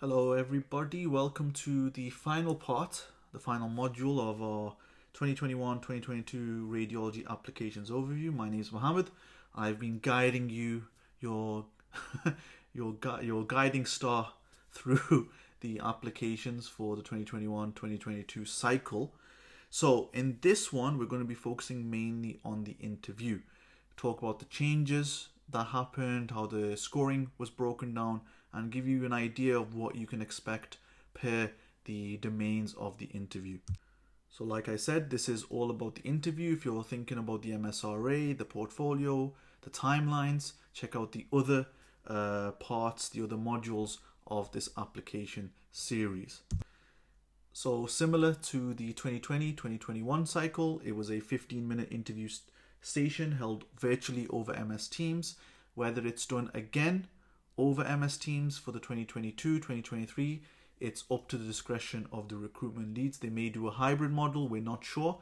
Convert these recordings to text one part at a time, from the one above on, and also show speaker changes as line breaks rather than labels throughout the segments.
Hello, everybody. Welcome to the final part, the final module of our 2021-2022 Radiology Applications Overview. My name is Mohammed. I've been guiding you, your your guiding star through the applications for the 2021-2022 cycle. So in this one, we're going to be focusing mainly on the interview. Talk about the changes that happened, how the scoring was broken down, and give you an idea of what you can expect per the domains of the interview. So like I said, this is all about the interview. If you're thinking about the MSRA, the portfolio, the timelines, check out the other parts, the other modules of this application series. So similar to the 2020-2021 cycle, it was a 15-minute interview station held virtually over MS Teams. Whether it's done again over MS Teams for the 2022-2023, it's up to the discretion of the recruitment leads. They may do a hybrid model, we're not sure,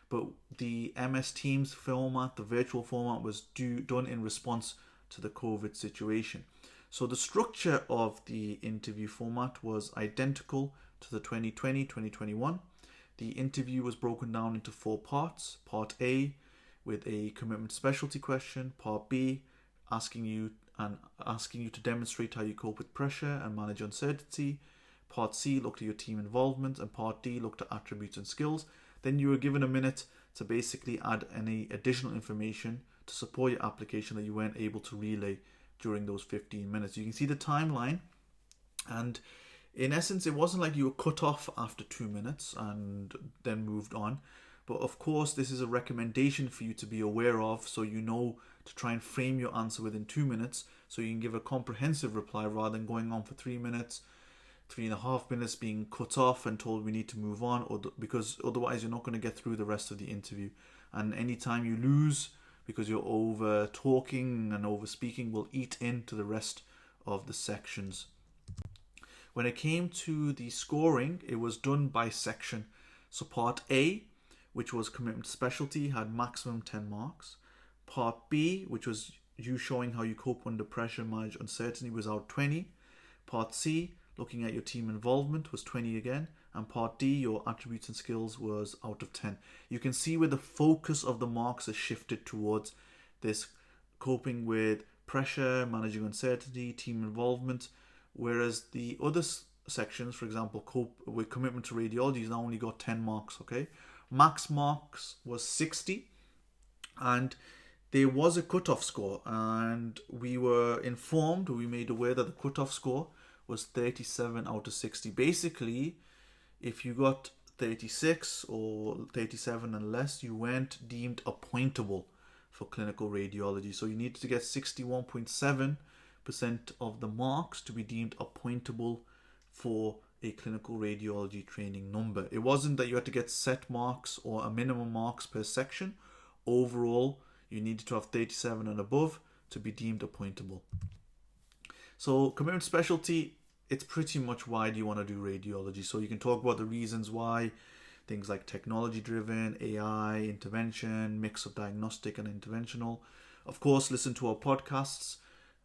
but the MS Teams format, the virtual format, was done in response to the COVID situation. So the structure of the interview format was identical to the 2020-2021. The interview was broken down into 4 parts. Part A with a commitment specialty question, Part B asking you to demonstrate how you cope with pressure and manage uncertainty. Part C looked at your team involvement, and Part D looked at attributes and skills. Then you were given a minute to basically add any additional information to support your application that you weren't able to relay during those 15 minutes. You can see the timeline, and in essence, it wasn't like you were cut off after 2 minutes and then moved on. But of course, this is a recommendation for you to be aware of, so you know to try and frame your answer within 2 minutes so you can give a comprehensive reply rather than going on for 3 minutes, 3.5 minutes, being cut off and told we need to move on, because otherwise you're not going to get through the rest of the interview. And any time you lose because you're over talking and over speaking will eat into the rest of the sections. When it came to the scoring, it was done by section. So part A, which was commitment specialty, had maximum 10 marks. Part B, which was you showing how you cope under pressure and manage uncertainty, was out 20. Part C, looking at your team involvement, was 20 again. And Part D, your attributes and skills, was out of 10. You can see where the focus of the marks has shifted towards this coping with pressure, managing uncertainty, team involvement, whereas the other sections, for example, cope with commitment to radiology, has now only got 10 marks, okay? Max marks was 60, and there was a cutoff score, and we were informed, we made aware that the cutoff score was 37 out of 60. Basically, if you got 36 or 37 and less, you weren't deemed appointable for clinical radiology. So you needed to get 61.7% of the marks to be deemed appointable for a clinical radiology training number. It wasn't that you had to get set marks or a minimum marks per section. Overall, you needed to have 37 and above to be deemed appointable. So commitment specialty, it's pretty much why do you want to do radiology. So you can talk about the reasons why, things like technology driven, AI, intervention, mix of diagnostic and interventional. Of course, listen to our podcasts.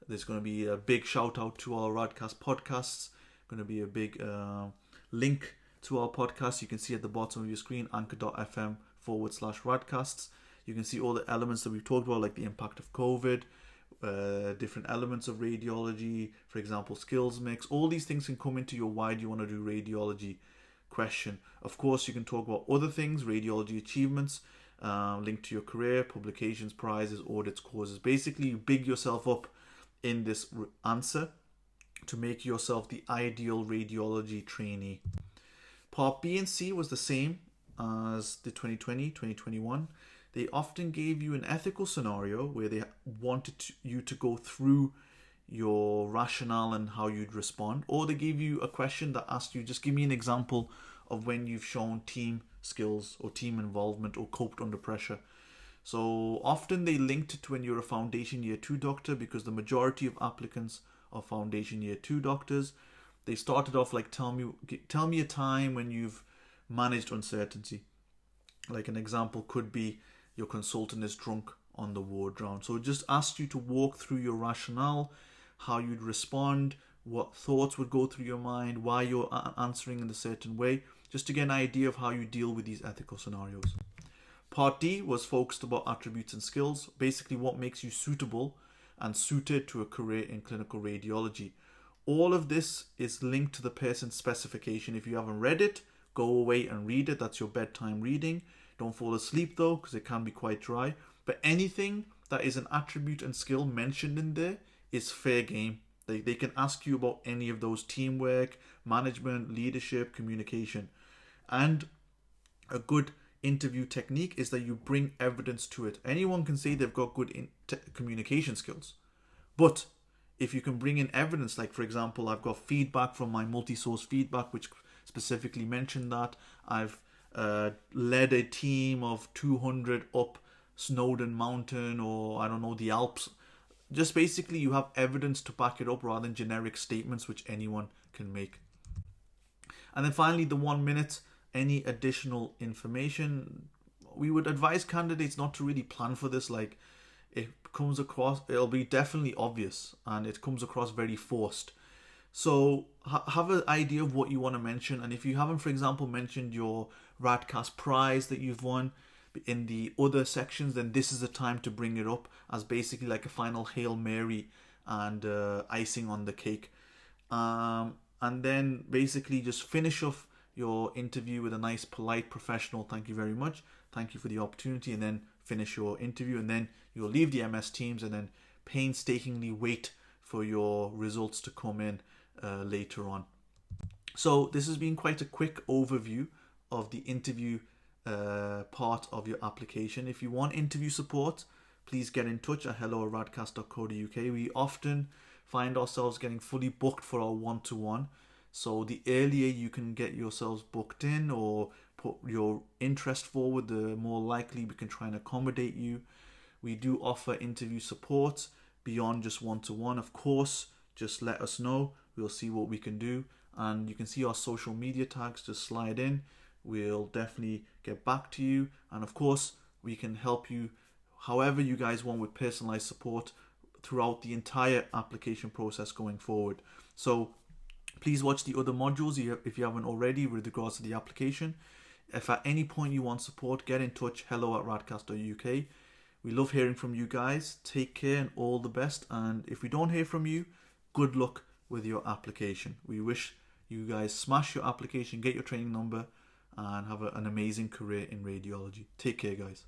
There's going to be a big shout out to our RadCast podcasts. Going to be a big link to our podcast. You can see at the bottom of your screen, anchor.fm/radcasts. You can see all the elements that we've talked about, like the impact of COVID, different elements of radiology, for example, skills mix. All these things can come into your why do you want to do radiology question. Of course, you can talk about other things, radiology achievements, linked to your career, publications, prizes, audits, courses. Basically, you big yourself up in this answer to make yourself the ideal radiology trainee. Part B and C was the same as the 2020-2021. They often gave you an ethical scenario where they wanted you to go through your rationale and how you'd respond, or they gave you a question that asked you, just give me an example of when you've shown team skills or team involvement or coped under pressure. So often they linked it to when you're a foundation year 2 doctor, because the majority of applicants are foundation year 2 doctors. They started off like, tell me a time when you've managed uncertainty. Like an example could be your consultant is drunk on the ward round. So it just asked you to walk through your rationale, how you'd respond, what thoughts would go through your mind, why you're answering in a certain way, just to get an idea of how you deal with these ethical scenarios. Part D was focused about attributes and skills, basically what makes you suitable and suited to a career in clinical radiology. All of this is linked to the person's specification. If you haven't read it, go away and read it. That's your bedtime reading. Don't fall asleep though, because it can be quite dry. But anything that is an attribute and skill mentioned in there is fair game. They can ask you about any of those: teamwork, management, leadership, communication. And a good interview technique is that you bring evidence to it. Anyone can say they've got good communication skills, but if you can bring in evidence, like for example, I've got feedback from my multi-source feedback which specifically mentioned that I've led a team of 200 up Snowdon Mountain, or I don't know, the Alps. Just basically you have evidence to back it up rather than generic statements which anyone can make. And then finally, the 1 minute, any additional information. We would advise candidates not to really plan for this. Like, it comes across, it'll be definitely obvious and it comes across very forced. So have an idea of what you want to mention. And if you haven't, for example, mentioned your RadCast prize that you've won in the other sections, then this is the time to bring it up as basically like a final Hail Mary and icing on the cake. And then basically just finish off your interview with a nice, polite, professional "thank you very much, thank you for the opportunity," and then finish your interview, and then you'll leave the MS Teams and then painstakingly wait for your results to come in later on. So this has been quite a quick overview of the interview part of your application. If you want interview support, please get in touch at hello@radcast.co.uk. We often find ourselves getting fully booked for our one-to-one. So the earlier you can get yourselves booked in or put your interest forward, the more likely we can try and accommodate you. We do offer interview support beyond just one-to-one. Of course, just let us know. We'll see what we can do. And you can see our social media tags. Just slide in. We'll definitely get back to you. And of course, we can help you however you guys want with personalized support throughout the entire application process going forward. So please watch the other modules if you haven't already with regards to the application. If at any point you want support, get in touch, hello@radcast.uk. We love hearing from you guys. Take care and all the best. And if we don't hear from you, good luck with your application. We wish you guys smash your application, get your training number, and have an amazing career in radiology. Take care, guys.